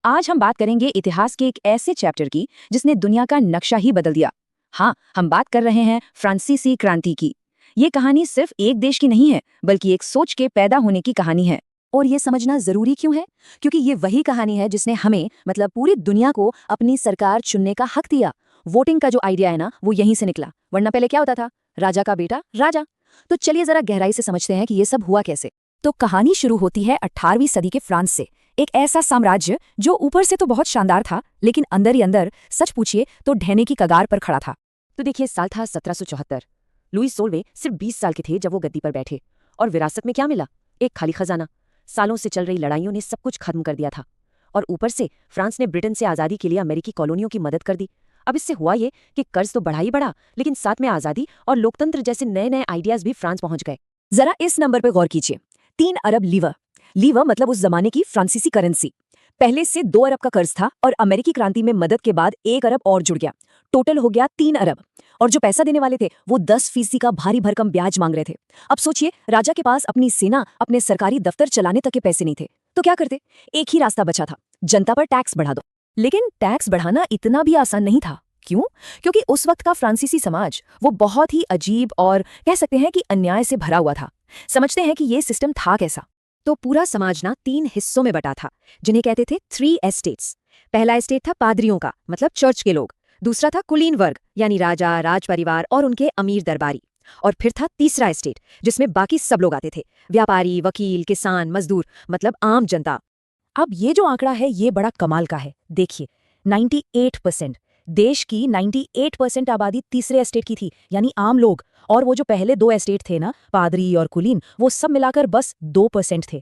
आज हम बात करेंगे इतिहास के एक ऐसे चैप्टर की जिसने दुनिया का नक्शा ही बदल दिया। हाँ, हम बात कर रहे हैं फ्रांसीसी क्रांति की। ये कहानी सिर्फ एक देश की नहीं है, बल्कि एक सोच के पैदा होने की कहानी है। और ये समझना जरूरी क्यों है? क्योंकि ये वही कहानी है जिसने हमें मतलब पूरी दुनिया को अपनी सरकार चुनने का हक दिया। वोटिंग का जो आइडिया है ना, वो यहीं से निकला। वरना पहले क्या होता था? राजा का बेटा राजा। तो चलिए जरा गहराई से समझते हैं कि ये सब हुआ कैसे। तो कहानी शुरू होती है 18वीं सदी के फ्रांस से। एक ऐसा साम्राज्य जो ऊपर से तो बहुत शानदार था, लेकिन अंदर ही अंदर सच पूछिए तो ढहने की कगार पर खड़ा था। तो देखिए, साल था 1774। लुई 16वें सिर्फ 20 साल के थे जब वो गद्दी पर बैठे। और विरासत में क्या मिला? एक खाली खजाना। सालों से चल रही लड़ाइयों ने सब कुछ खत्म कर दिया था। और ऊपर से फ्रांस ने ब्रिटेन से आज़ादी के लिए अमेरिकी कॉलोनियों की मदद कर दी। अब इससे हुआ ये कि कर्ज तो बढ़ा ही बढ़ा, लेकिन साथ में आज़ादी और लोकतंत्र जैसे नए नए आइडियाज भी फ्रांस पहुंच गए। जरा इस नंबर पर गौर कीजिए, 3 अरब लीवर। लीवर मतलब उस जमाने की फ्रांसीसी करेंसी। पहले से 2 अरब का कर्ज था और अमेरिकी क्रांति में मदद के बाद 1 अरब और जुड़ गया। टोटल हो गया 3 अरब। और जो पैसा देने वाले थे वो 10% का भारी भरकम ब्याज मांग रहे थे। अब सोचिए, राजा के पास अपनी सेना, अपने सरकारी दफ्तर चलाने तक के पैसे नहीं थे, तो क्या करते? एक ही रास्ता बचा था, जनता पर टैक्स बढ़ा दो। लेकिन टैक्स बढ़ाना इतना भी आसान नहीं था। क्यों? क्योंकि उस वक्त का फ्रांसीसी समाज वो बहुत ही अजीब और कह सकते हैं कि अन्याय से भरा हुआ था। समझते हैं कि ये सिस्टम था कैसा। तो पूरा समाज ना 3 हिस्सों में बटा था, जिन्हें कहते थे 3 एस्टेट्स। पहला एस्टेट था पादरियों का, मतलब चर्च के लोग। दूसरा था कुलीन वर्ग, यानी राजा, राज परिवार और उनके अमीर दरबारी। और फिर था तीसरा एस्टेट, जिसमें बाकी सब लोग आते थे, व्यापारी, वकील, किसान, मजदूर, मतलब आम जनता। अब ये जो आंकड़ा है ये बड़ा कमाल का है। देखिए, 98%। देश की 98% आबादी तीसरे एस्टेट की थी, यानी आम लोग। और वो जो पहले 2 एस्टेट थे ना, पादरी और कुलीन, वो सब मिलाकर बस 2% थे।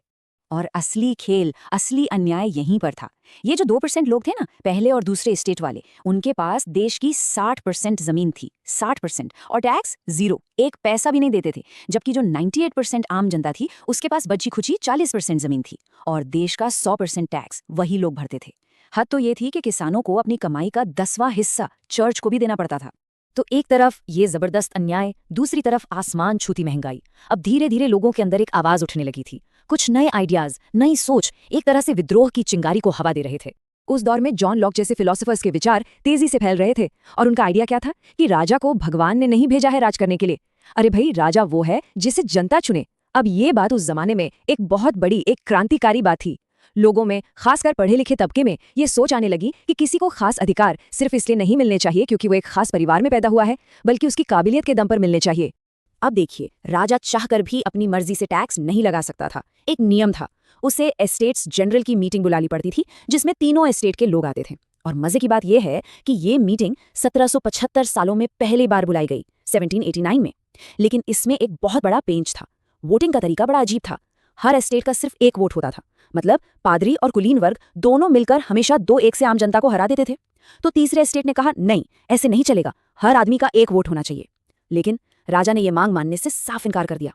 और असली खेल, असली अन्याय यहीं पर था। ये जो 2% लोग थे ना, पहले और दूसरे एस्टेट वाले, उनके पास देश की 60% जमीन थी। 60%। और टैक्स जीरो, एक पैसा भी नहीं देते थे। जबकि जो 98% आम जनता थी, उसके पास बची खुची 40% जमीन थी। और देश का 100% टैक्स वही लोग भरते थे। हद तो ये थी कि किसानों को अपनी कमाई का 10वां हिस्सा चर्च को भी देना पड़ता था। तो एक तरफ ये जबरदस्त अन्याय, दूसरी तरफ आसमान छूती महंगाई। अब धीरे धीरे लोगों के अंदर एक आवाज उठने लगी थी। कुछ नए आइडियाज, नई सोच एक तरह से विद्रोह की चिंगारी को हवा दे रहे थे। उस दौर में जॉन लॉक जैसे फिलोसोफर्स के विचार तेजी से फैल रहे थे। और उनका आइडिया क्या था? कि राजा को भगवान ने नहीं भेजा है राज करने के लिए। अरे भाई, राजा वो है जिसे जनता चुने। अब ये बात उस जमाने में एक बहुत बड़ी, एक क्रांतिकारी बात थी। लोगों में, खासकर पढ़े लिखे तबके में, ये सोच आने लगी कि किसी को खास अधिकार सिर्फ इसलिए नहीं मिलने चाहिए क्योंकि वो एक खास परिवार में पैदा हुआ है, बल्कि उसकी काबिलियत के दम पर मिलने चाहिए। अब देखिए, राजा चाहकर भी अपनी मर्जी से टैक्स नहीं लगा सकता था। एक नियम था। उसे एस्टेट्स जनरल की मीटिंग बुलानी पड़ती थी, जिसमें तीनों एस्टेट के लोग आते थे। और मजे की बात यह है कि ये मीटिंग 1775 सालों में पहली बार बुलाई गई, 1789 में। लेकिन इसमें एक बहुत बड़ा पेंच था। वोटिंग का तरीका बड़ा अजीब था। हर एस्टेट का सिर्फ एक वोट होता था। मतलब पादरी और कुलीन वर्ग दोनों मिलकर हमेशा 2-1 से आम जनता को हरा देते थे। तो तीसरे एस्टेट ने कहा, नहीं, ऐसे नहीं चलेगा, हर आदमी का एक वोट होना चाहिए। लेकिन राजा ने यह मांग मानने से साफ इनकार कर दिया।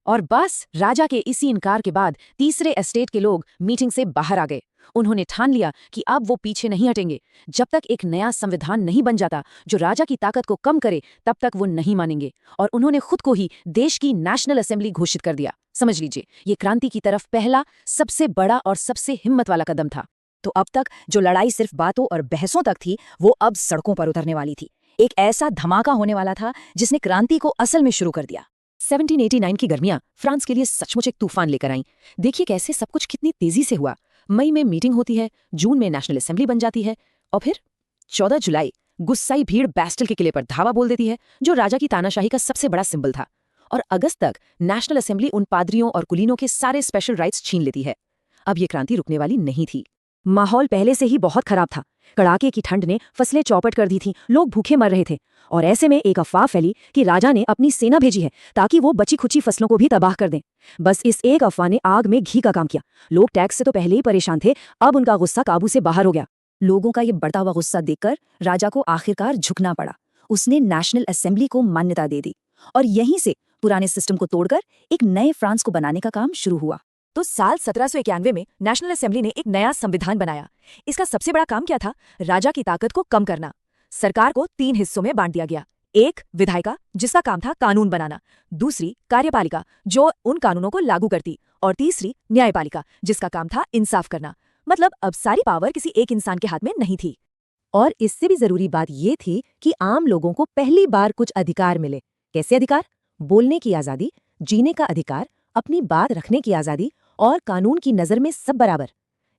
और बस राजा के इसी इनकार के बाद तीसरे एस्टेट के लोग मीटिंग से बाहर आ गए। उन्होंने ठान लिया कि अब वो पीछे नहीं हटेंगे। जब तक एक नया संविधान नहीं बन जाता जो राजा की ताकत को कम करे, तब तक वो नहीं मानेंगे। और उन्होंने खुद को ही देश की नेशनल असेंबली घोषित कर दिया। समझ लीजिए, ये क्रांति की तरफ पहला, सबसे बड़ा और सबसे हिम्मत वाला कदम था। तो अब तक जो लड़ाई सिर्फ बातों और बहसों तक थी, वो अब सड़कों पर उतरने वाली थी। एक ऐसा धमाका होने वाला था जिसने क्रांति को असल में शुरू कर दिया। 1789 की गर्मियां फ्रांस के लिए सचमुच एक तूफान लेकर आईं। देखिए कैसे सब कुछ कितनी तेजी से हुआ। मई में मीटिंग होती है, जून में नेशनल असेंबली बन जाती है, और फिर 14 जुलाई गुस्साई भीड़ बैस्टिल के किले पर धावा बोल देती है, जो राजा की तानाशाही का सबसे बड़ा सिंबल था। और अगस्त तक नेशनल असेंबली उन पादरियों और कुलीनों के सारे स्पेशल राइट्स छीन लेती है। अब ये क्रांति रुकने वाली नहीं थी। माहौल पहले से ही बहुत खराब था। कड़ाके की ठंड ने फसलें चौपट कर दी थी, लोग भूखे मर रहे थे। और ऐसे में एक अफवाह फैली कि राजा ने अपनी सेना भेजी है ताकि वो बची खुची फसलों को भी तबाह कर दें। बस इस एक अफवाह ने आग में घी का काम किया। लोग टैक्स से तो पहले ही परेशान थे, अब उनका गुस्सा काबू से बाहर हो गया। लोगों का ये बढ़ता हुआ गुस्सा देखकर राजा को आखिरकार झुकना पड़ा। उसने नेशनल असेंबली को मान्यता दे दी। और यहीं से पुराने सिस्टम को तोड़कर एक नए फ्रांस को बनाने का काम शुरू हुआ। तो साल 1791 में नेशनल असेंबली ने एक नया संविधान बनाया। इसका सबसे बड़ा काम क्या था? राजा की ताकत को कम करना। सरकार को 3 हिस्सों में बांट दिया गया। एक विधायिका, जिसका काम था कानून बनाना। दूसरी कार्यपालिका, जो उन कानूनों को लागू करती। और तीसरी न्यायपालिका, जिसका काम था इंसाफ करना। मतलब अब सारी पावर किसी एक इंसान के हाथ में नहीं थी। और इससे भी जरूरी बात ये थी कि आम लोगों को पहली बार कुछ अधिकार मिले। कैसे अधिकार? बोलने की आजादी, जीने का अधिकार, अपनी बात रखने की आजादी और कानून की नजर में सब बराबर।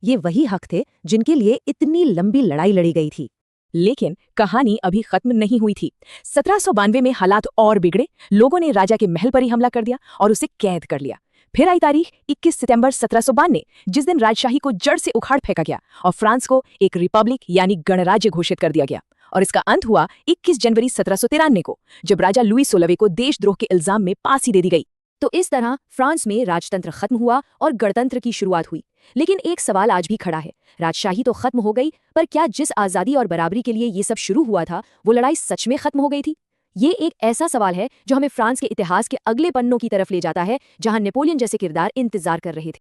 ये वही हक थे जिनके लिए इतनी लंबी लड़ाई लड़ी गई थी। लेकिन कहानी अभी खत्म नहीं हुई थी। 1792 में हालात और बिगड़े। लोगों ने राजा के महल पर ही हमला कर दिया और उसे कैद कर लिया। फिर आई तारीख 21 सितंबर 1792, जिस दिन राजशाही को जड़ से उखाड़ फेंका गया और फ्रांस को एक रिपब्लिक यानी गणराज्य घोषित कर दिया गया। और इसका अंत हुआ 21 जनवरी 1793 को, जब राजा लुई 16वें को देशद्रोह के इल्जाम में फांसी दे दी गई। तो इस तरह फ्रांस में राजतंत्र खत्म हुआ और गणतंत्र की शुरुआत हुई। लेकिन एक सवाल आज भी खड़ा है, राजशाही तो खत्म हो गई, पर क्या जिस आज़ादी और बराबरी के लिए ये सब शुरू हुआ था, वो लड़ाई सच में खत्म हो गई थी? ये एक ऐसा सवाल है जो हमें फ्रांस के इतिहास के अगले पन्नों की तरफ ले जाता है, जहां नेपोलियन जैसे किरदार इंतजार कर रहे थे।